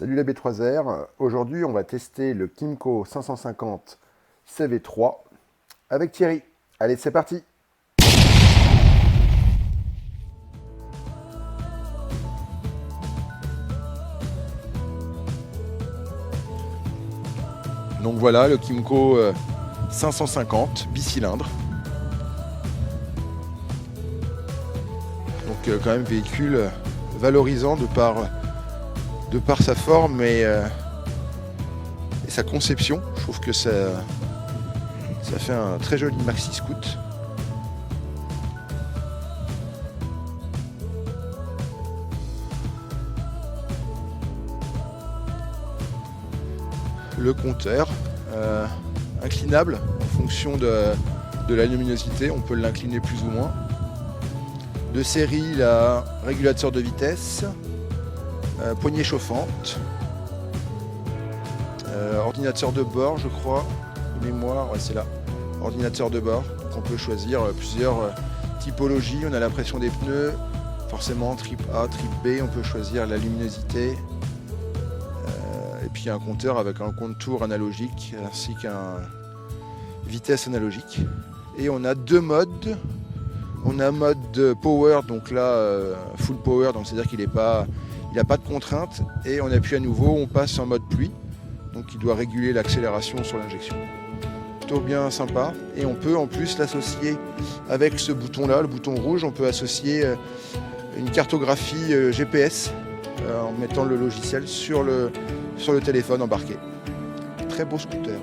Salut la B3R, aujourd'hui on va tester le Kymco 550 CV3 avec Thierry. Allez, c'est parti. Donc voilà le Kymco 550 bicylindre. Donc quand même véhicule valorisant de par sa forme et sa conception. Je trouve que ça fait un très joli maxi scoot. Le compteur inclinable en fonction de la luminosité, on peut l'incliner plus ou moins. De série, la régulateur de vitesse, poignée chauffante, ordinateur de bord, je crois, de mémoire, ouais, c'est là, ordinateur de bord. Donc on peut choisir plusieurs typologies. On a la pression des pneus, forcément type A, type B, on peut choisir la luminosité. Et puis un compteur avec un compte-tours analogique ainsi qu'un vitesse analogique. Et on a deux modes. On a mode power, donc là full power, donc c'est-à-dire qu'il n'a pas de contrainte. Et on appuie à nouveau, on passe en mode pluie, donc il doit réguler l'accélération sur l'injection. Plutôt bien sympa. Et on peut en plus l'associer avec ce bouton-là, le bouton rouge. On peut associer une cartographie GPS en mettant le logiciel sur le téléphone embarqué. Très beau scooter.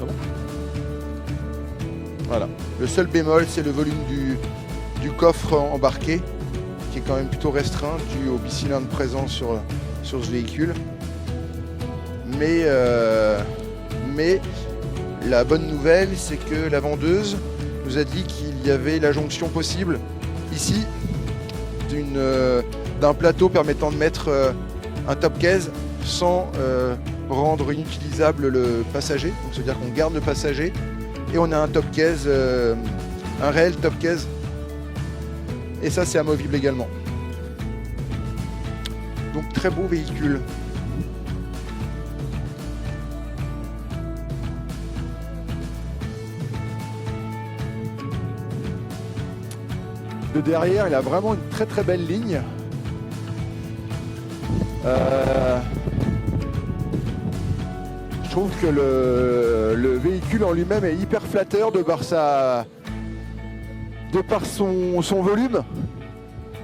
Ah bon ? Voilà. Le seul bémol, c'est le volume du coffre embarqué, qui est quand même plutôt restreint dû au bicylindre présent sur ce véhicule. Mais la bonne nouvelle, c'est que la vendeuse nous a dit qu'il y avait la jonction possible ici d'un plateau permettant de mettre un top case sans rendre inutilisable le passager. Donc c'est-à-dire qu'on garde le passager et on a un top case, un réel top case. Et ça, c'est amovible également. Donc très beau véhicule. De derrière, il a vraiment une très très belle ligne. Je trouve que le véhicule en lui-même est hyper flatteur de par son volume.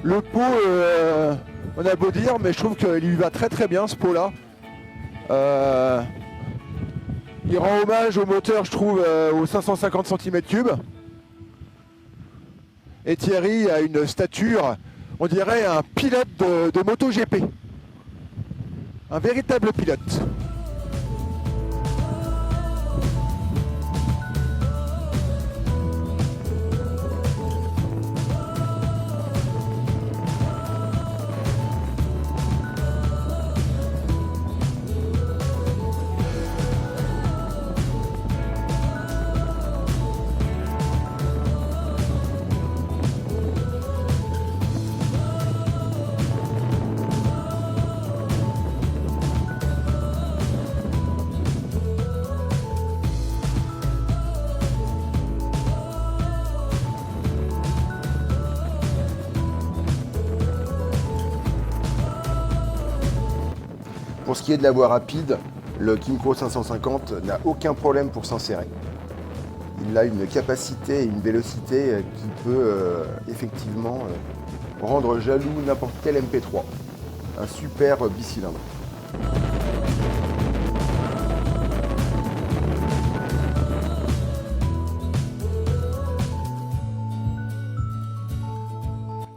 Le pot, on a beau dire, mais je trouve qu'il lui va très très bien ce pot-là. Il rend hommage au moteur, je trouve, aux 550 cm3. Et Thierry a une stature, on dirait un pilote de MotoGP. Un véritable pilote. Pour ce qui est de la voie rapide, le Kymco 550 n'a aucun problème pour s'insérer. Il a une capacité et une vélocité qui peut effectivement rendre jaloux n'importe quel MP3. Un super bicylindre.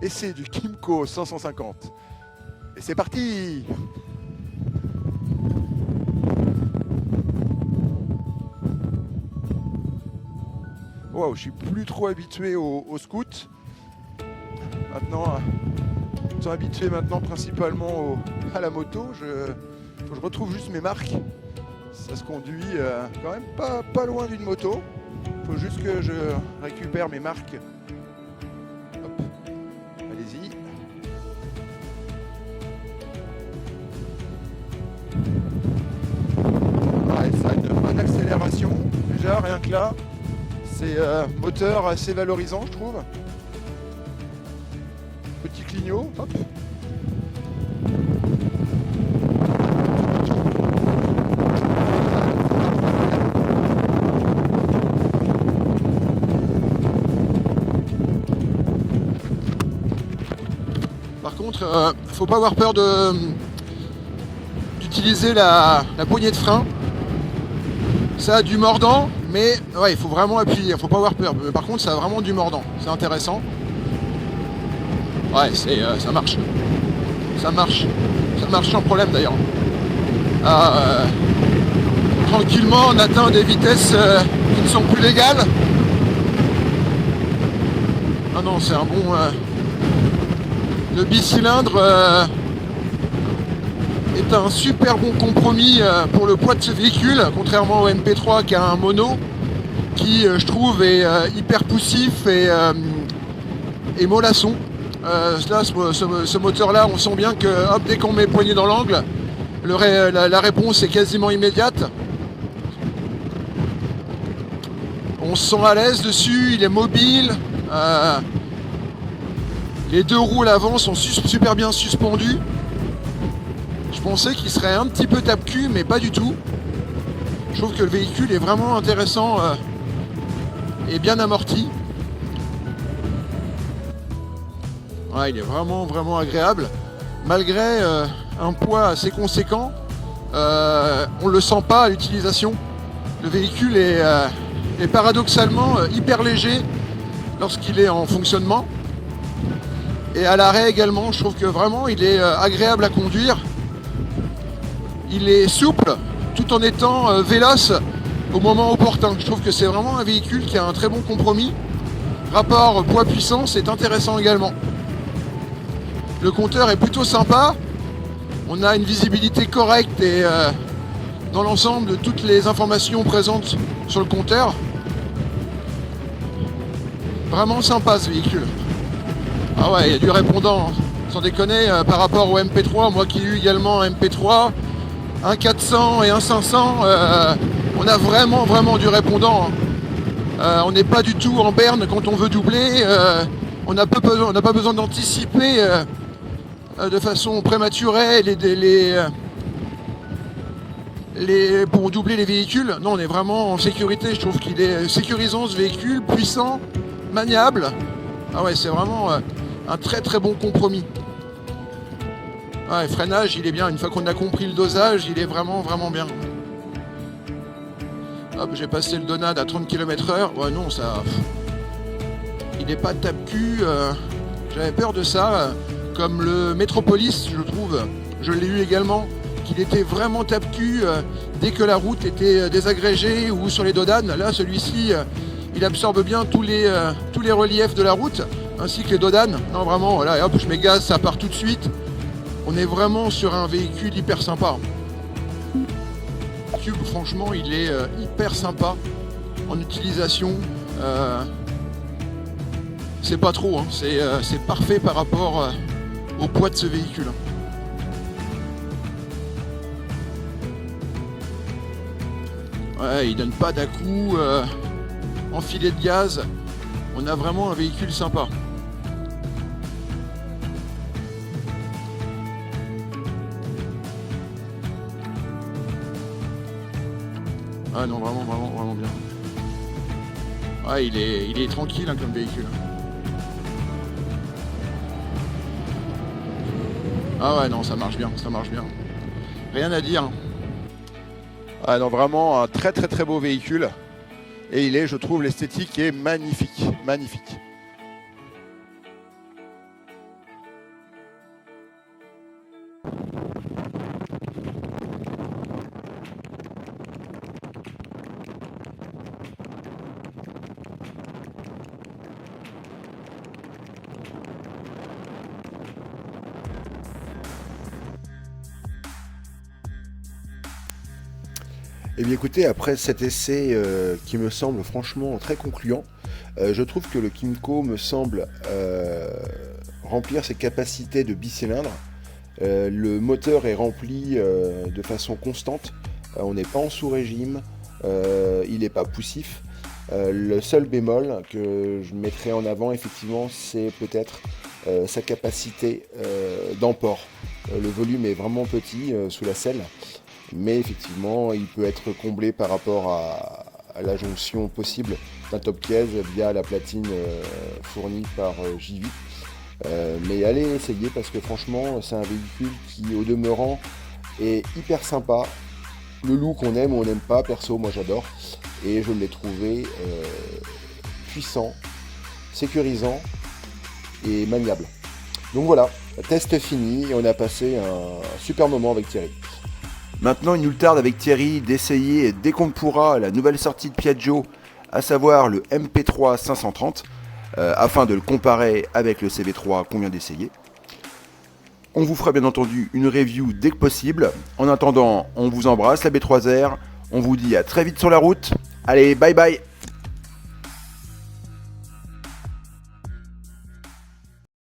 Et c'est du Kymco 550. Et c'est parti! Wow, je suis plus trop habitué au scoot. Maintenant, je suis habitué maintenant principalement à la moto. Faut que je retrouve juste mes marques. Ça se conduit quand même pas loin d'une moto. Faut juste que je récupère mes marques. Hop. bien que là. C'est moteur assez valorisant, je trouve. Petit clignot, hop. Par contre, faut pas avoir peur d'utiliser la poignée de frein. Ça a du mordant, mais ouais, il faut vraiment appuyer, il faut pas avoir peur. Mais par contre, ça a vraiment du mordant, c'est intéressant. Ouais, ça marche. Ça marche sans problème d'ailleurs. Tranquillement, on atteint des vitesses qui ne sont plus légales. Ah non, c'est un bon... le bicylindre est un super bon compromis pour le poids de ce véhicule, contrairement au MP3 qui a un mono, qui je trouve est hyper poussif et mollasson. Là, ce moteur-là, on sent bien que hop, dès qu'on met le poignet dans l'angle, la réponse est quasiment immédiate. On se sent à l'aise dessus, il est mobile. Les deux roues à l'avant sont super bien suspendues. Je pensais qu'il serait un petit peu tape-cul, mais pas du tout. Je trouve que le véhicule est vraiment intéressant et bien amorti. Ouais, il est vraiment agréable. Malgré un poids assez conséquent, on ne le sent pas à l'utilisation. Le véhicule est paradoxalement hyper léger lorsqu'il est en fonctionnement. Et à l'arrêt également, je trouve que vraiment il est agréable à conduire. Il est souple tout en étant véloce au moment opportun. Je trouve que c'est vraiment un véhicule qui a un très bon compromis. Rapport poids-puissance est intéressant également. Le compteur est plutôt sympa. On a une visibilité correcte et dans l'ensemble de toutes les informations présentes sur le compteur. Vraiment sympa ce véhicule. Ah ouais, il y a du répondant, sans déconner, par rapport au MP3, moi qui ai eu également un MP3, un 400 et un 500, on a vraiment du répondant. On n'est pas du tout en berne quand on veut doubler, on n'a pas besoin d'anticiper de façon prématurée pour doubler les véhicules. Non, on est vraiment en sécurité, je trouve qu'il est sécurisant ce véhicule, puissant, maniable. Ah ouais, c'est vraiment un très bon compromis. Ouais, freinage, il est bien. Une fois qu'on a compris le dosage, il est vraiment bien. Hop, j'ai passé le Donad à 30 km/h. Ouais, non, ça... Il n'est pas tape-cul. J'avais peur de ça. Comme le Metropolis, je trouve. Je l'ai eu également. Qu'il était vraiment tape-cul dès que la route était désagrégée ou sur les dodanes. Là, celui-ci, il absorbe bien tous les reliefs de la route, ainsi que les dodanes. Non, vraiment, voilà, et hop, je mets gaz, ça part tout de suite. On est vraiment sur un véhicule hyper sympa. Cube, franchement, il est hyper sympa en utilisation. C'est pas trop, hein. C'est parfait par rapport au poids de ce véhicule. Ouais, il donne pas d'à-coup en filet de gaz. On a vraiment un véhicule sympa. Ah non, vraiment bien. Ouais, il est tranquille hein, comme véhicule. Ah ouais, non, ça marche bien. Rien à dire. Ah non, vraiment un très beau véhicule. Et je trouve, l'esthétique est magnifique. Eh bien écoutez, après cet essai qui me semble franchement très concluant, je trouve que le Kymco me semble remplir ses capacités de bicylindre. Le moteur est rempli de façon constante, on n'est pas en sous-régime, il n'est pas poussif. Le seul bémol que je mettrais en avant, effectivement, c'est peut-être sa capacité d'emport. Le volume est vraiment petit sous la selle, mais effectivement, il peut être comblé par rapport à la jonction possible d'un top case via la platine fournie par J8. Mais allez essayer parce que franchement, c'est un véhicule qui, au demeurant, est hyper sympa. Le look, on aime ou on n'aime pas, perso, moi j'adore. Et je l'ai trouvé puissant, sécurisant et maniable. Donc voilà, test fini et on a passé un super moment avec Thierry. Maintenant, il nous tarde avec Thierry d'essayer dès qu'on pourra la nouvelle sortie de Piaggio, à savoir le MP3 530, afin de le comparer avec le CV3 qu'on vient d'essayer. On vous fera bien entendu une review dès que possible. En attendant, on vous embrasse la B3R. On vous dit à très vite sur la route. Allez, bye bye!